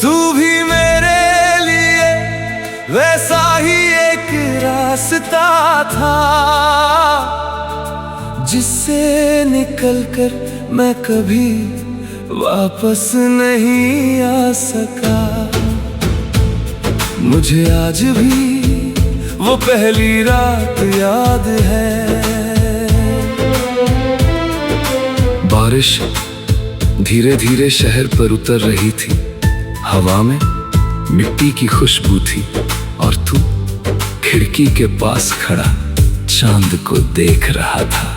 तू भी मेरे लिए वैसा ही एक रास्ता था, जिससे निकलकर मैं कभी वापस नहीं आ सका। मुझे आज भी वो पहली रात याद है। बारिश धीरे धीरे शहर पर उतर रही थी, हवा में मिट्टी की खुशबू थी और तू खिड़की के पास खड़ा चांद को देख रहा था।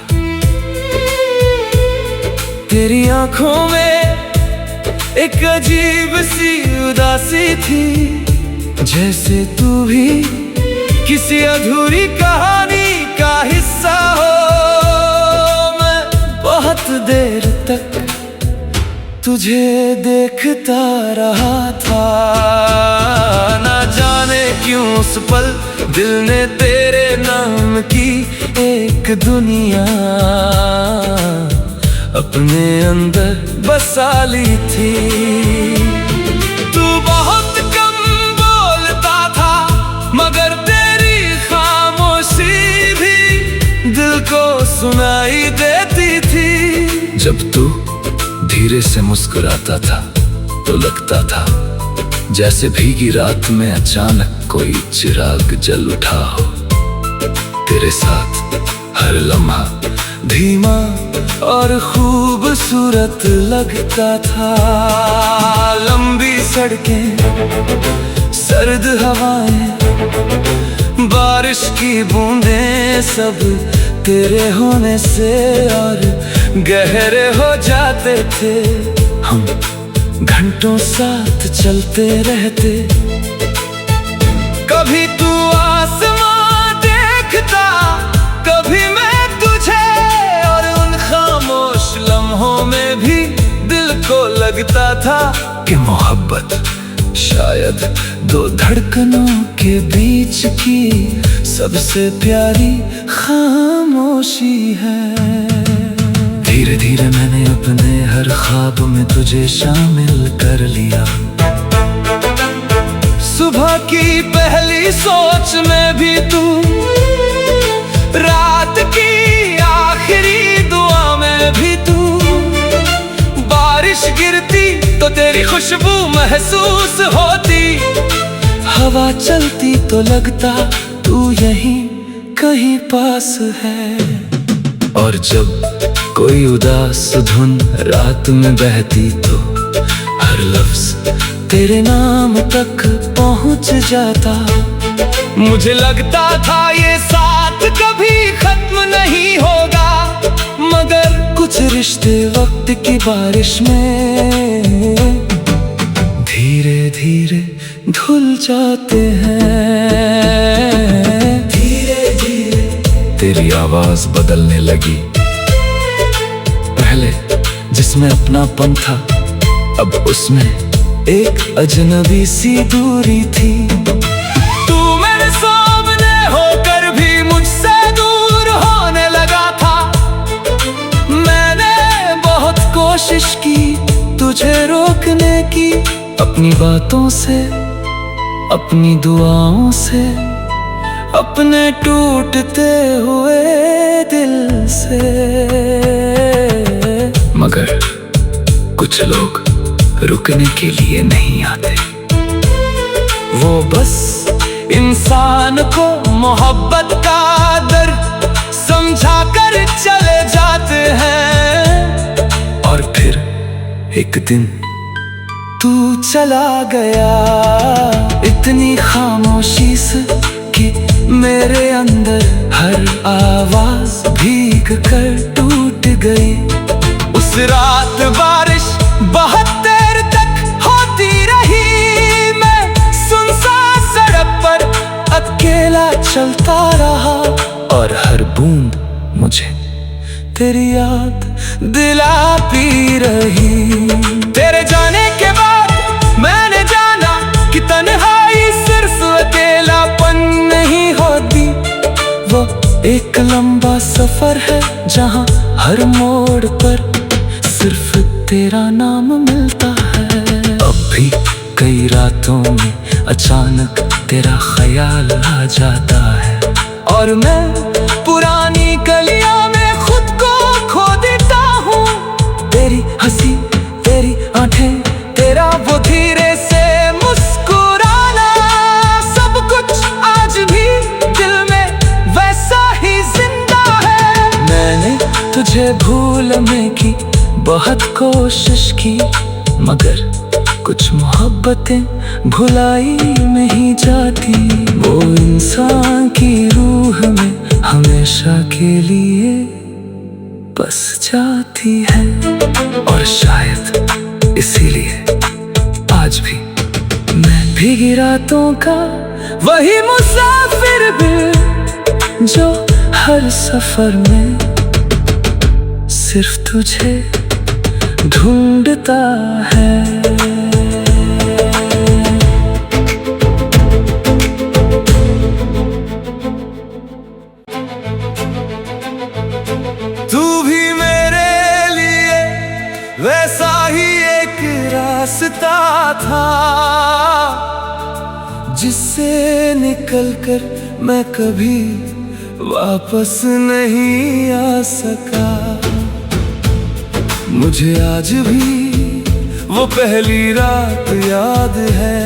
तेरी आंखों में एक अजीब सी उदासी थी, जैसे तू भी किसी अधूरी कहानी का हिस्सा हो। मैं बहुत देर तक तुझे देखता रहा था, ना जाने क्यों उस पल दिल ने तेरे नाम की एक दुनिया अपने अंदर बसा ली थी। तू बहुत कम बोलता था, मगर तेरी खामोशी भी दिल को सुनाई देती थी। जब तू धीरे से मुस्कुराता था तो लगता था जैसे भीगी रात में अचानक कोई चिराग जल उठा हो। तेरे साथ हर लम्हा धीमा और खूबसूरत लगता था। लंबी सड़कें, सर्द हवाएं, बारिश की बूंदें सब तेरे होने से और गहरे हो जाते थे। हम घंटों साथ चलते रहते, कभी तू आसमां देखता, कभी मैं तुझे, और उन खामोश लम्हों में भी दिल को लगता था कि मोहब्बत शायद दो धड़कनों के बीच की सबसे प्यारी खामोशी है। धीरे धीरे मैंने अपने हर ख्वाब में तुझे शामिल कर लिया। सुबह की पहली सोच में भी तू, रात की आखिरी दुआ में भी तू, बारिश गिरती तो तेरी खुशबू महसूस होती, हवा चलती तो लगता तू यहीं कहीं पास है। और जब कोई उदास धुन रात में बहती तो हर लफ्ज तेरे नाम तक पहुंच जाता। मुझे लगता था ये साथ कभी खत्म नहीं होगा, मगर कुछ रिश्ते वक्त की बारिश में धीरे धीरे धुल जाते हैं। धीरे धीरे तेरी आवाज बदलने लगी। पहले जिसमें अपनापन था, अब उसमें एक अजनबी सी दूरी थी। तू मेरे सामने होकर भी मुझसे दूर होने लगा था। मैंने बहुत कोशिश की तुझे रोकने की, अपनी बातों से, अपनी दुआओं से, अपने टूटते हुए दिल से। मगर कुछ लोग रुकने के लिए नहीं आते, वो बस इंसान को मोहब्बत का दर्द समझा कर चले जाते हैं। और फिर एक दिन तू चला गया, इतनी खामोशी से कि मेरे अंदर हर आवाज भीग कर टूट गई। उस रात बारिश बहुत देर तक होती रही, मैं सुनसान सड़क पर अकेला चलता रहा, और हर बूंद मुझे तेरी याद दिलाती रही। तेरे जाने के बाद मैंने जाना कि तन्हाई सिर्फ अकेलापन नहीं होती, वो एक लंबा सफर है जहाँ हर मोड़ पर सिर्फ तेरा नाम मिलता है। अब भी कई रातों में अचानक तेरा ख्याल आ जाता है, और मैं पुरानी गलियां में खुद को खो देता हूँ। तेरी हंसी, तेरी आंखें, तेरा वो धीरे से मुस्कुराना, सब कुछ आज भी दिल में वैसा ही जिंदा है। मैंने तुझे भूलने की बहुत कोशिश की, मगर कुछ मोहब्बतें भुलाई में ही जाती। वो इंसान की रूह में हमेशा के लिए बस जाती है, और शायद इसीलिए आज भी मैं भीगी रातों का वही मुसाफिर भी, जो हर सफर में सिर्फ तुझे ढूंढता है। तू भी मेरे लिए वैसा ही एक रास्ता था, जिससे निकलकर मैं कभी वापस नहीं आ सका। मुझे आज भी वो पहली रात याद है।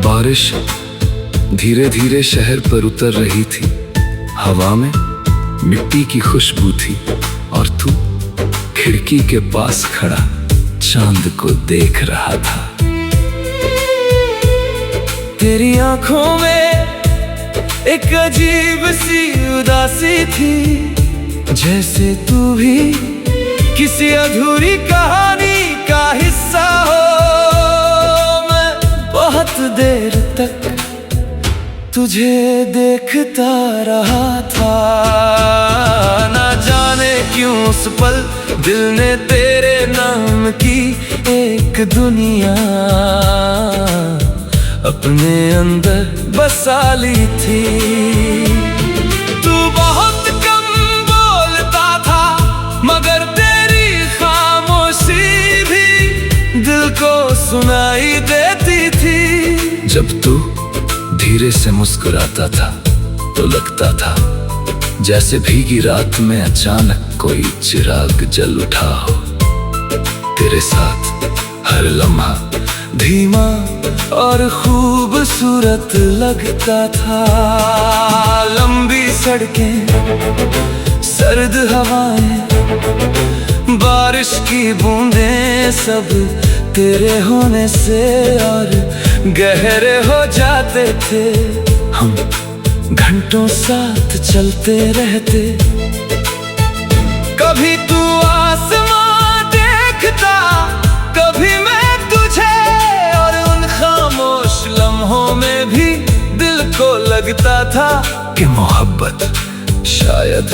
बारिश धीरे धीरे शहर पर उतर रही थी, हवा में मिट्टी की खुशबू थी, और तू खिड़की के पास खड़ा चांद को देख रहा था। तेरी आंखों में एक अजीब सी उदासी थी, जैसे तू भी किसी अधूरी कहानी का हिस्सा हो। मैं बहुत देर तक तुझे देखता रहा था, ना जाने क्यों उस पल दिल ने तेरे नाम की एक दुनिया अपने अंदर बसा ली थी। तू बहुत कम बोलता था, मगर तेरी खामोशी भी दिल को सुनाई देती थी। जब तू धीरे से मुस्कुराता था तो लगता था जैसे भीगी रात में अचानक कोई चिराग जल उठा हो। तेरे साथ हर लम्हा धीमा और खूबसूरत लगता था। लंबी सड़कें, सर्द हवाएं, बारिश की बूंदें, सब तेरे होने से और गहरे हो जाते थे। हम घंटों साथ चलते रहते, कभी तू आसमां देखता, कभी मैं तुझे, और उन खामोश लम्हों में भी दिल को लगता था कि मोहब्बत शायद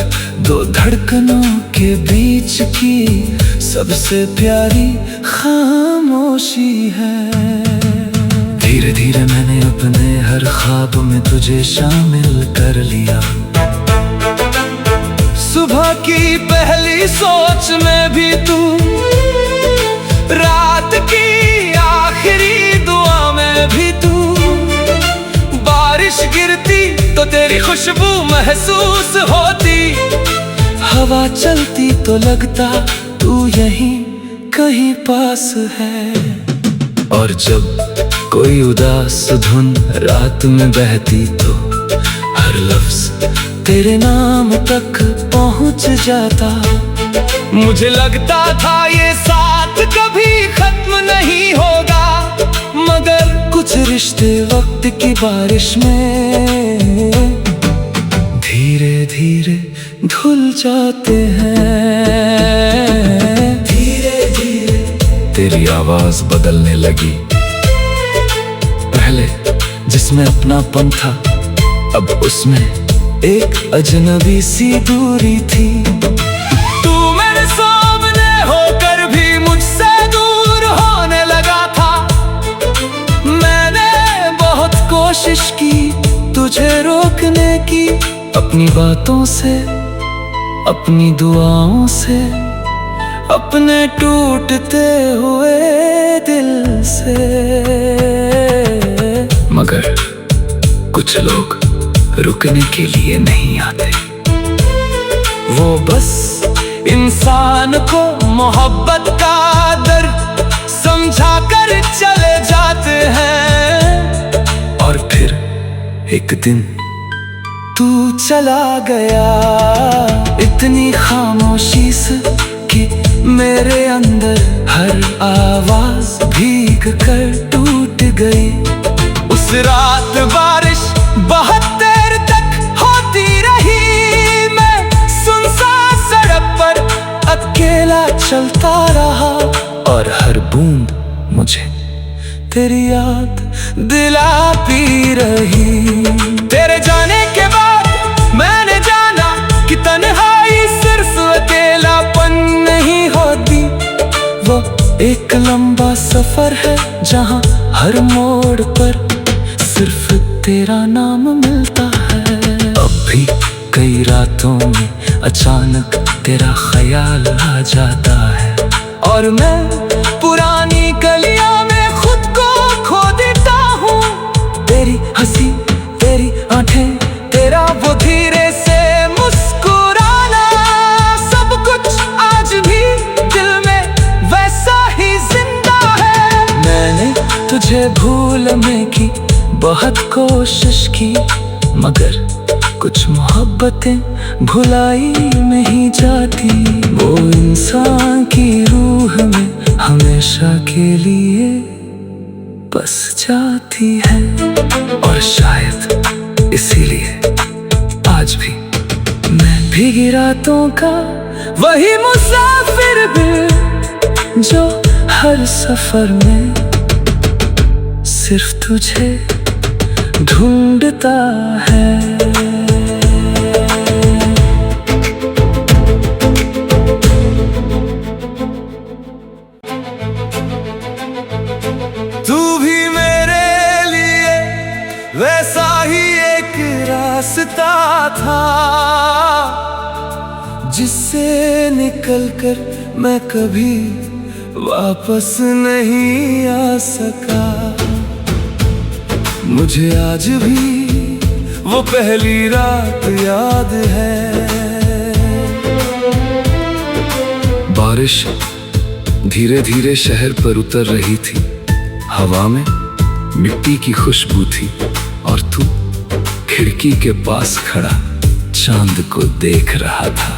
दो धड़कनों के बीच की सबसे प्यारी खामोशी है। धीरे धीरे मैंने अपने हर ख्वाब में तुझे शामिल कर लिया। सुबह की पहली सोच में भी तू, रात की आखिरी दुआ में भी तू, बारिश गिरती तो तेरी खुशबू महसूस होती, हवा चलती तो लगता तू यहीं कहीं पास है। और जब कोई उदास धुन रात में बहती तो हर लफ्ज तेरे नाम तक पहुंच जाता। मुझे लगता था ये साथ कभी खत्म नहीं होगा, मगर कुछ रिश्ते वक्त की बारिश में धीरे धीरे धुल जाते हैं। धीरे धीरे तेरी आवाज बदलने लगी। पहले जिसमें अपनापन था, अब उसमें एक अजनबी सी दूरी थी। तू मेरे सामने होकर भी मुझसे दूर होने लगा था। मैंने बहुत कोशिश की तुझे रोकने की, अपनी बातों से, अपनी दुआओं से, अपने टूटते हुए दिल से। मगर कुछ लोग रुकने के लिए नहीं आते। वो बस इंसान को मोहब्बत का दर्द समझा कर चले जाते हैं। और फिर एक दिन तू चला गया इतनी खामोशी से कि मेरे अंदर हर आवाज भीग कर टूट गई। उस रात बारिश बहुत देर तक होती रही। मैं सुनसान सड़क पर अकेला चलता रहा और हर बूंद मुझे तेरी याद दिलाती रही। तेरे जाने के बाद मैंने जाना कि तन्हाई सिर्फ अकेलापन नहीं होती। वो एक लंबा सफर है जहाँ हर मोड़ पर सिर्फ तेरा नाम मिलता है। अब भी कई रातों में अचानक तेरा ख्याल आ जाता है। और मैं पुरानी गलियां में खुद को खो देता हूँ। तेरी हंसी, तेरी आंखें, तेरा वो धीरे से मुस्कुराना, सब कुछ आज भी दिल में वैसा ही जिंदा है। मैंने तुझे भूलने की बहुत कोशिश की, मगर कुछ मोहब्बतें भुलाई नहीं जाती। वो इंसान की रूह में हमेशा के लिए बस जाती है। और शायद इसीलिए आज भी मैं भीगी रातों का वही मुसाफिर भी, जो हर सफर में सिर्फ तुझे ढूंढता है। तू भी मेरे लिए वैसा ही एक रास्ता था, जिससे निकलकर मैं कभी वापस नहीं आ सका। मुझे आज भी वो पहली रात याद है। बारिश धीरे धीरे शहर पर उतर रही थी। हवा में मिट्टी की खुशबू थी और तू खिड़की के पास खड़ा चांद को देख रहा था।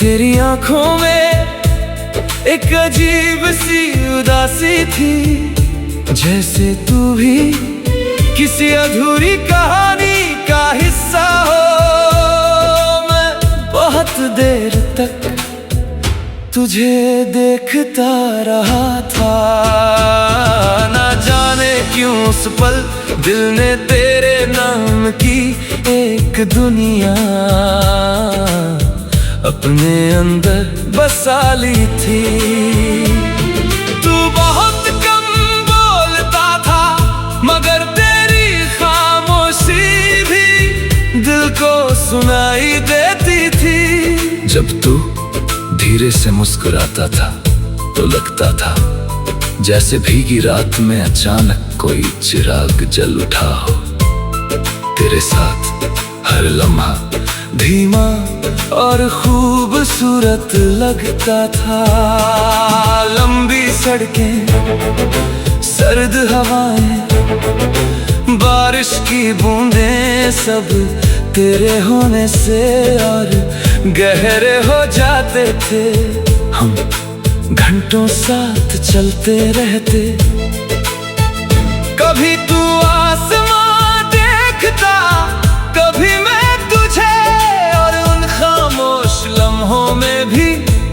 तेरी आंखों में एक अजीब सी उदासी थी, जैसे तू भी किसी अधूरी कहानी का हिस्सा हो। मैं बहुत देर तक तुझे देखता रहा था। ना जाने क्यों उस पल दिल ने तेरे नाम की एक दुनिया अपने अंदर बसा ली थी। तू बहुत कम बोलता था, मगर तेरी खामोशी भी दिल को सुनाई देती थी। जब तू धीरे से मुस्कुराता था तो लगता था जैसे भीगी रात में अचानक कोई चिराग जल उठा हो। तेरे साथ हर लम्हा धीमा और खूबसूरत लगता था। लंबी सड़कें, सर्द हवाएं, बारिश की बूंदें, सब तेरे होने से और गहरे हो जाते थे। हम घंटों साथ चलते रहते। कभी तू आसमां देखता, कभी मैं तुझे, और उन खामोश लम्हों में भी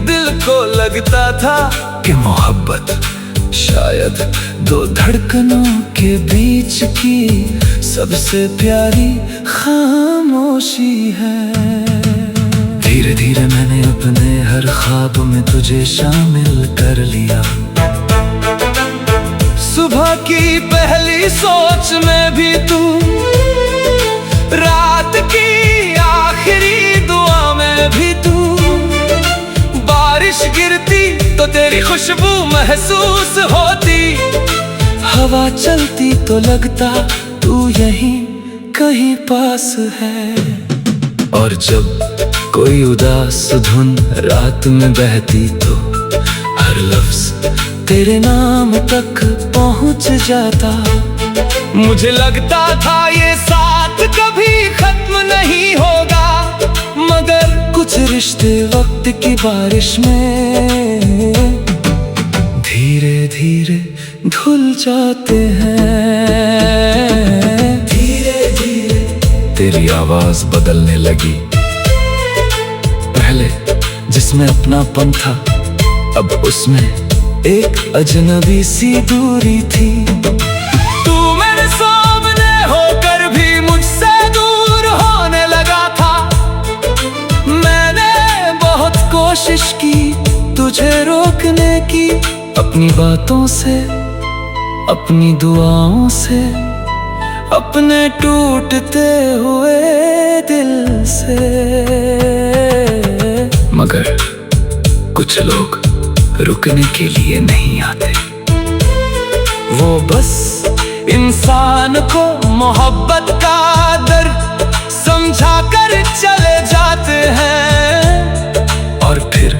दिल को लगता था कि मोहब्बत शायद दो धड़कनों के बीच की सबसे प्यारी खामोशी है। धीरे धीरे मैंने अपने हर ख्वाब में तुझे शामिल कर लिया। सुबह की पहली सोच में भी तू, रात की आखिरी दुआ में भी तू, खुशबू महसूस होती। हवा चलती तो लगता तू यहीं कहीं पास है। और जब कोई उदास धुन रात में बहती तो हर लफ्ज तेरे नाम तक पहुंच जाता। मुझे लगता था ये साथ कभी खत्म नहीं होगा, मगर कुछ रिश्ते वक्त की बारिश में धीरे धीरे धुल जाते हैं। धीरे धीरे तेरी आवाज बदलने लगी। पहले जिसमें अपनापन था, अब उसमें एक अजनबी सी दूरी थी। तू मेरे सामने होकर भी मुझसे दूर होने लगा था। मैंने बहुत कोशिश की तुझे रोकने की, अपनी बातों से, अपनी दुआओं से, अपने टूटते हुए दिल से। मगर कुछ लोग रुकने के लिए नहीं आते। वो बस इंसान को मोहब्बत का दर्द समझा कर चले जाते हैं। और फिर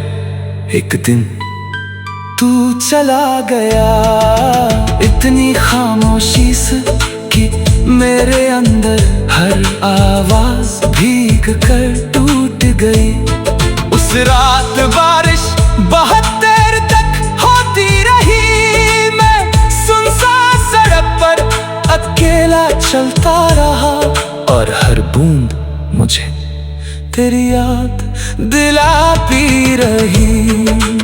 एक दिन तू चला गया इतनी खामोशी से कि मेरे अंदर हर आवाज भीग कर टूट गई। उस रात बारिश बहुत देर तक होती रही। मैं सुनसान सड़क पर अकेला चलता रहा, और हर बूंद मुझे तेरी याद दिलाती रही।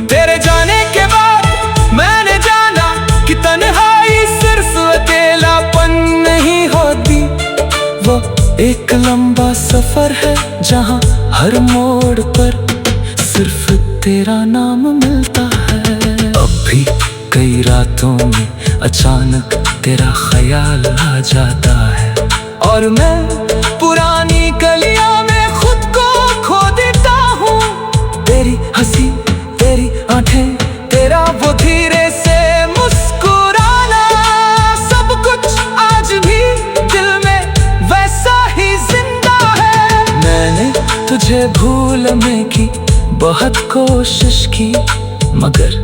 तेरे जाने के बाद मैंने जाना कि तन्हाई सिर्फ अकेलापन नहीं होती। वो एक लंबा सफर है जहाँ हर मोड़ पर सिर्फ तेरा नाम मिलता है। अब भी कई रातों में अचानक तेरा ख्याल आ जाता है। और मैं पुरानी गलियां में खुद को खो देता हूँ। तेरी हंसी, तेरी आंखें, तेरा वो धीरे से मुस्कुराना, सब कुछ आज भी दिल में वैसा ही जिंदा है। मैंने तुझे भूलने की बहुत कोशिश की, मगर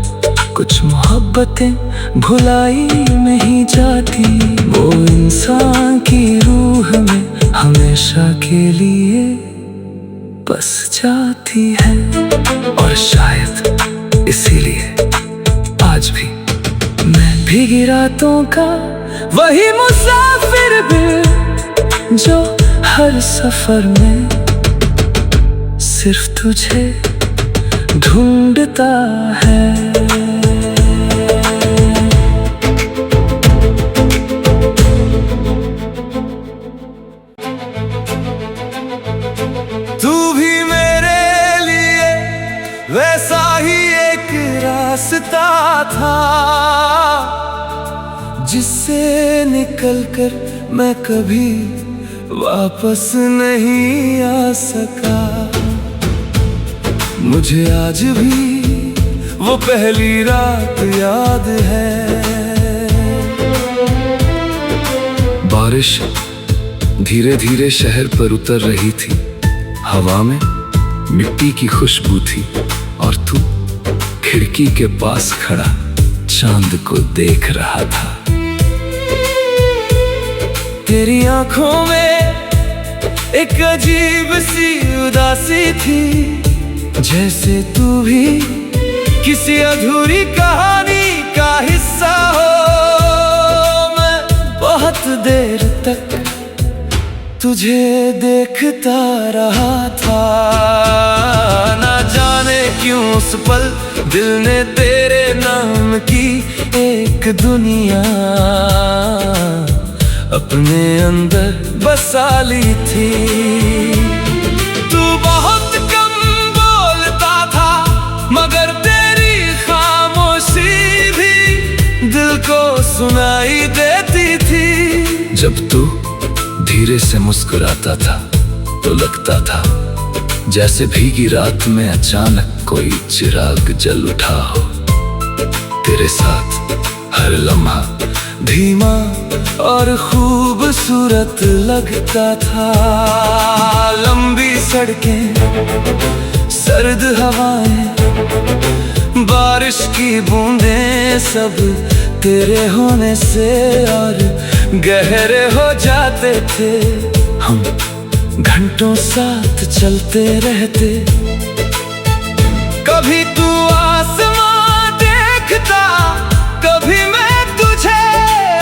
कुछ मोहब्बतें भुलाई नहीं जाती। वो इंसान की रूह में हमेशा के लिए बस जाती है। और शायद इसीलिए आज भी मैं भीगी रातों का वही मुसाफिर भी, जो हर सफर में सिर्फ तुझे ढूंढता है। तू भी मेरे लिए वैसा ही एक रास्ता था, जिससे निकलकर मैं कभी वापस नहीं आ सका। मुझे आज भी वो पहली रात याद है। बारिश धीरे धीरे शहर पर उतर रही थी। हवा में मिट्टी की खुशबू थी, और तू खिड़की के पास खड़ा चांद को देख रहा था। तेरी आंखों में एक अजीब सी उदासी थी, जैसे तू भी किसी अधूरी कहानी का हिस्सा हो। मैं बहुत देर तक तुझे देखता रहा था। ना जाने क्यों उस पल दिल ने तेरे नाम की एक दुनिया अपने अंदर बसा ली थी। तू बहुत कम बोलता था, मगर तेरी खामोशी भी दिल को सुनाई देती थी। जब तू धीरे से मुस्कुराता था तो लगता था जैसे भीगी रात में अचानक कोई चिराग जल उठा हो। तेरे साथ हर लम्हा धीमा और खूबसूरत लगता था। लंबी सड़कें, सर्द हवाएं, बारिश की बूंदें सब तेरे होने से और गहरे हो जाते थे। हम घंटों साथ चलते रहते। कभी तू आसमां देखता, कभी मैं तुझे,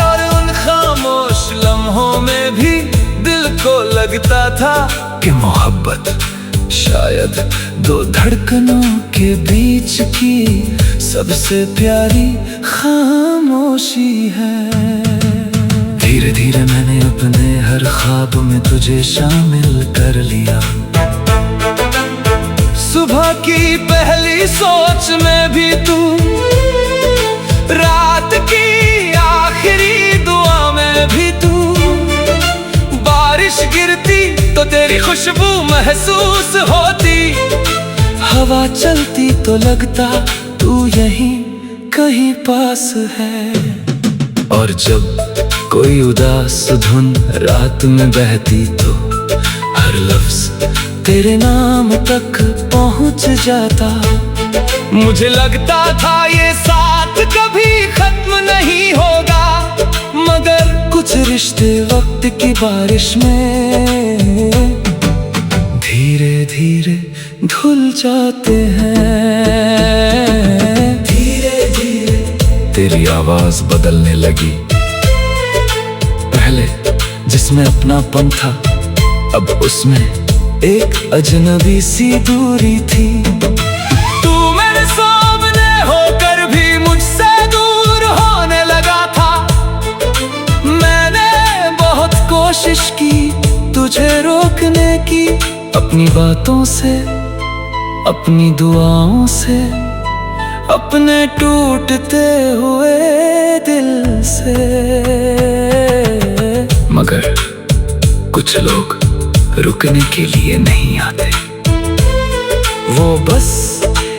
और उन खामोश लम्हों में भी दिल को लगता था कि मोहब्बत शायद दो धड़कनों के बीच की सबसे प्यारी खामोशी है। धीरे धीरे मैंने अपने हर ख्वाब में तुझे शामिल कर लिया। सुबह की पहली सोच में भी तू, रात की आखिरी दुआ में भी तू, बारिश गिरती तो तेरी खुशबू महसूस होती, हवा चलती तो लगता तू यहीं कहीं पास है। और जब कोई उदास धुन रात में बहती तो हर लफ्ज तेरे नाम तक पहुंच जाता। मुझे लगता था ये साथ कभी खत्म नहीं होगा, मगर कुछ रिश्ते वक्त की बारिश में धीरे धीरे धुल जाते हैं। धीरे धीरे तेरी आवाज बदलने लगी। पहले जिसमें अपनापन था, अब उसमें एक अजनबी सी दूरी थी। तू मेरे सामने होकर भी मुझसे दूर होने लगा था। मैंने बहुत कोशिश की तुझे रोकने की, अपनी बातों से, अपनी दुआओं से, अपने टूटते हुए दिल से। मगर कुछ लोग रुकने के लिए नहीं आते। वो बस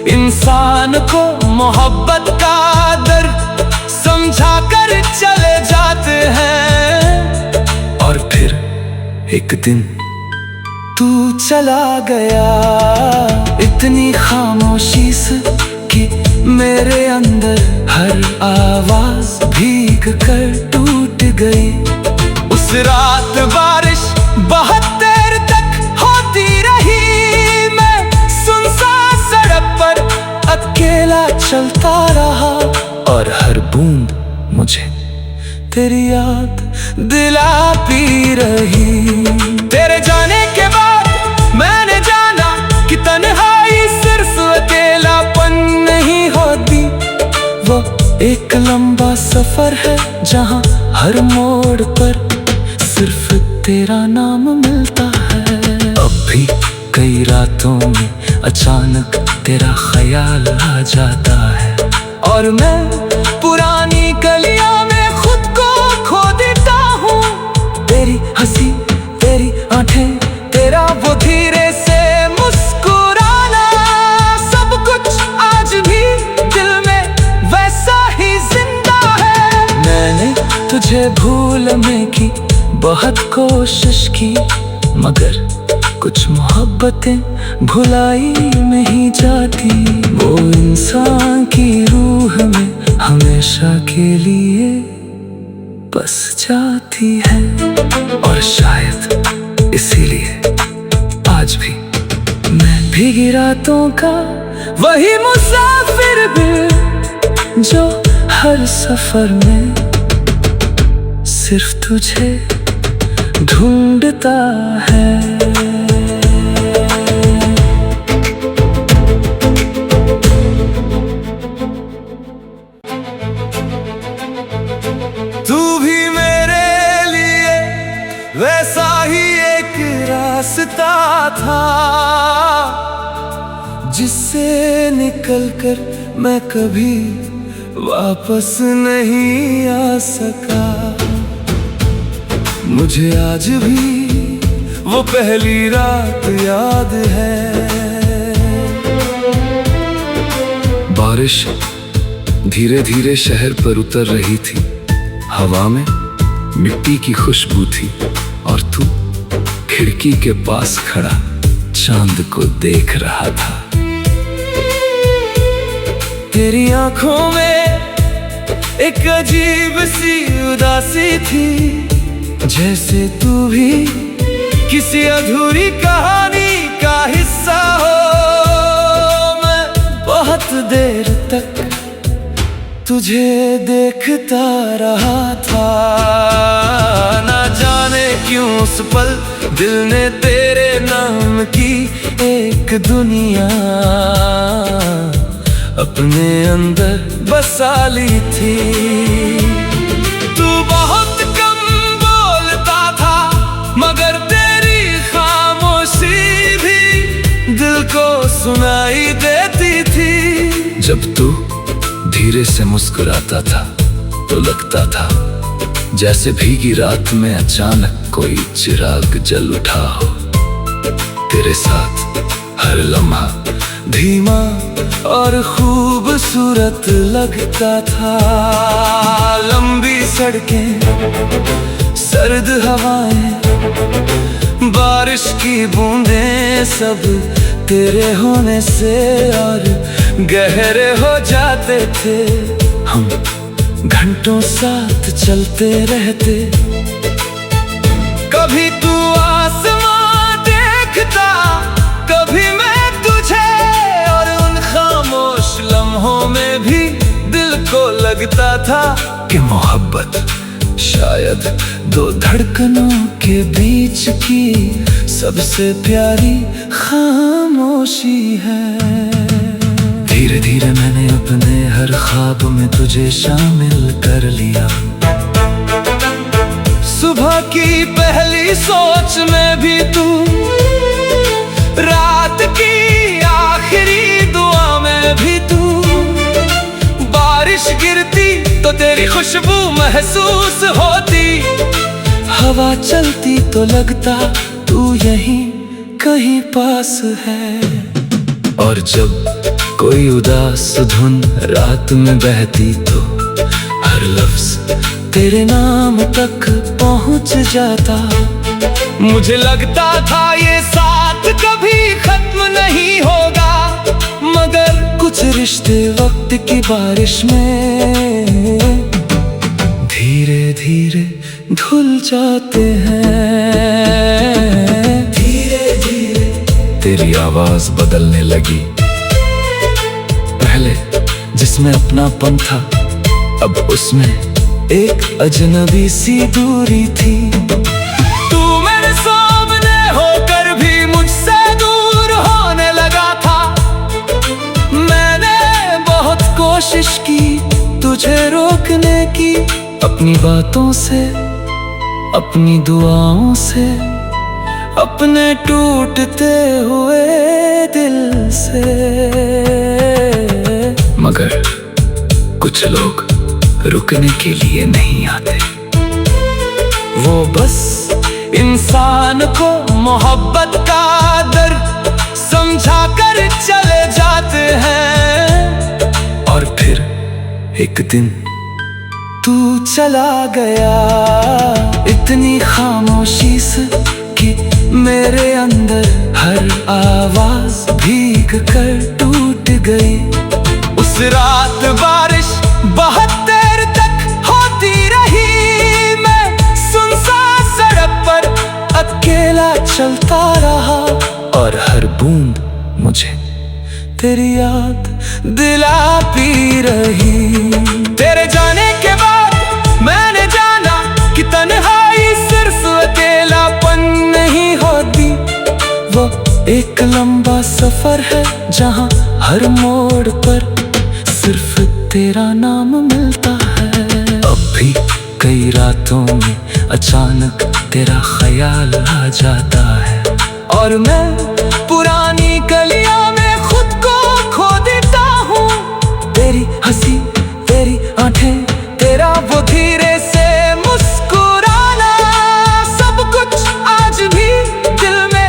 इंसान को मोहब्बत का दर्द समझा कर चले जाते हैं। और फिर एक दिन तू चला गया, इतनी खामोशी से कि मेरे अंदर हर आवाज भीग कर टूट गई। उस रात बारिश बहुत देर तक होती रही। मैं सुनसान सड़क पर अकेला चलता रहा, और हर बूंद मुझे तेरी याद दिलाती रही। तेरे जाने के बाद मैंने जाना कि तन्हाई सिर्फ अकेलापन नहीं होती, वो एक लंबा सफर है जहां हर मोड़ पर सिर्फ तेरा नाम मिलता है। अब भी कई रातों में अचानक तेरा ख्याल आ जाता है, और मैं पुरानी गलियां में खुद को खो देता हूँ। तेरी हंसी, तेरी आंखें, तेरा वो धीरे से मुस्कुराना, सब कुछ आज भी दिल में वैसा ही जिंदा है। मैंने तुझे भूलने की बहुत कोशिश की, मगर कुछ मोहब्बतें भुलाई नहीं जाती। वो इंसान की रूह में हमेशा के लिए बस जाती है। और शायद इसीलिए आज भी मैं भीगी रातों का वही मुसाफिर भी, जो हर सफर में सिर्फ तुझे ढूंढता है। तू भी मेरे लिए वैसा ही एक रास्ता था, जिससे निकलकर मैं कभी वापस नहीं आ सका। मुझे आज भी वो पहली रात याद है। बारिश धीरे धीरे शहर पर उतर रही थी। हवा में मिट्टी की खुशबू थी और तू खिड़की के पास खड़ा चांद को देख रहा था। तेरी आंखों में एक अजीब सी उदासी थी, जैसे तू भी किसी अधूरी कहानी का हिस्सा हो। मैं बहुत देर तक तुझे देखता रहा था, ना जाने क्यों उस पल दिल ने तेरे नाम की एक दुनिया अपने अंदर बसा ली थी। तू बहुत कम बोलता था, मगर तेरी खामोशी भी दिल को सुनाई देती थी। जब तू धीरे से मुस्कुराता था तो लगता था जैसे भीगी रात में अचानक कोई चिराग जल उठा हो। तेरे साथ हर लम्हा धीमा और खूबसूरत लगता था। लंबी सड़कें, सर्द हवाएं, बारिश की बूंदें सब तेरे होने से और गहरे हो जाते थे। हम घंटों साथ चलते रहते। कभी तू आसमां देखता, कभी मैं तुझे, और उन खामोश लम्हों में भी दिल को लगता था कि मोहब्बत शायद दो धड़कनों के बीच की सबसे प्यारी खामोशी है। धीरे धीरे मैंने अपने हर ख्वाब में तुझे शामिल कर लिया। सुबह की पहली सोच में भी तू, रात की आखिरी दुआ में भी तू, बारिश गिरती तो तेरी खुशबू महसूस होती, हवा चलती तो लगता तू यहीं कहीं पास है। और जब कोई उदास धुन रात में बहती तो हर लफ्ज तेरे नाम तक पहुंच जाता। मुझे लगता था ये साथ कभी खत्म नहीं होगा, मगर कुछ रिश्ते वक्त की बारिश में धीरे धीरे धुल जाते हैं। धीरे धीरे तेरी आवाज बदलने लगी। पहले जिसमें अपनापन था, अब उसमें एक अजनबी सी दूरी थी। तू मेरे सामने होकर भी मुझसे दूर होने लगा था। मैंने बहुत कोशिश की तुझे रोकने की, अपनी बातों से, अपनी दुआओं से, अपने टूटते हुए दिल से। मगर कुछ लोग रुकने के लिए नहीं आते। वो बस इंसान को मोहब्बत का दर्द समझा कर चले जाते हैं। और फिर एक दिन तू चला गया, इतनी खामोशी से कि मेरे अंदर हर आवाज भीग कर टूट गई। उस रात बारिश बहुत देर तक होती रही। मैं सुनसान सड़क पर अकेला चलता रहा, और हर बूंद मुझे तेरी याद दिलाती रही। तेरे जाने के बाद मैंने जाना कि तन्हाई सिर्फ अकेलापन नहीं होती, वो एक लंबा सफर है जहाँ हर मोड़ पर सिर्फ तेरा नाम मिलता है। अब भी कई रातों में अचानक तेरा ख्याल आ जाता है, और मैं पुरानी गलियां में खुद को खो देता हूँ। तेरी हंसी, तेरी आंखें, तेरा वो धीरे से मुस्कुराना, सब कुछ आज भी दिल में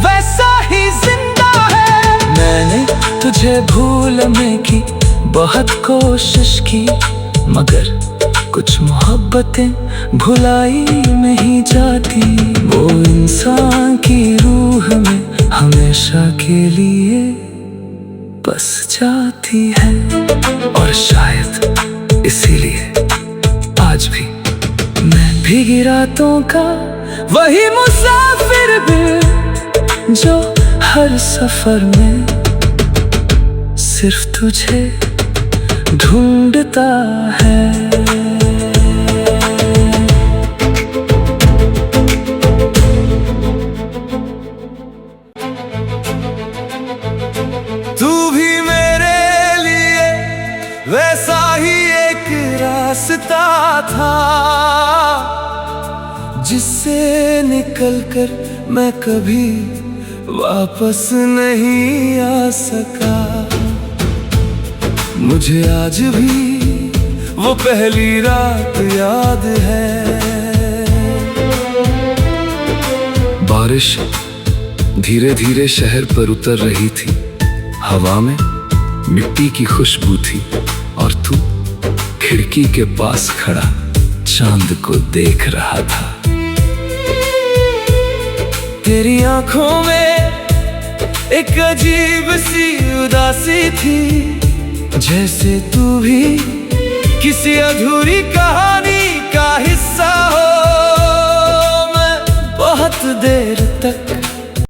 वैसा ही जिंदा है। मैंने तुझे भूलने की बहुत कोशिश की मगर कुछ मोहब्बतें भुलाई नहीं जाती। वो इंसान की रूह में हमेशा के लिए बस जाती है। और शायद इसीलिए आज भी मैं भीगी रातों का वही मुसाफिर भी जो हर सफर में सिर्फ तुझे ढूंढता है। तू भी मेरे लिए वैसा ही एक रास्ता था जिससे निकलकर मैं कभी वापस नहीं आ सका। मुझे आज भी वो पहली रात याद है। बारिश धीरे धीरे शहर पर उतर रही थी। हवा में मिट्टी की खुशबू थी और तू खिड़की के पास खड़ा चांद को देख रहा था। तेरी आंखों में एक अजीब सी उदासी थी, जैसे तू भी किसी अधूरी कहानी का हिस्सा हो। मैं बहुत देर तक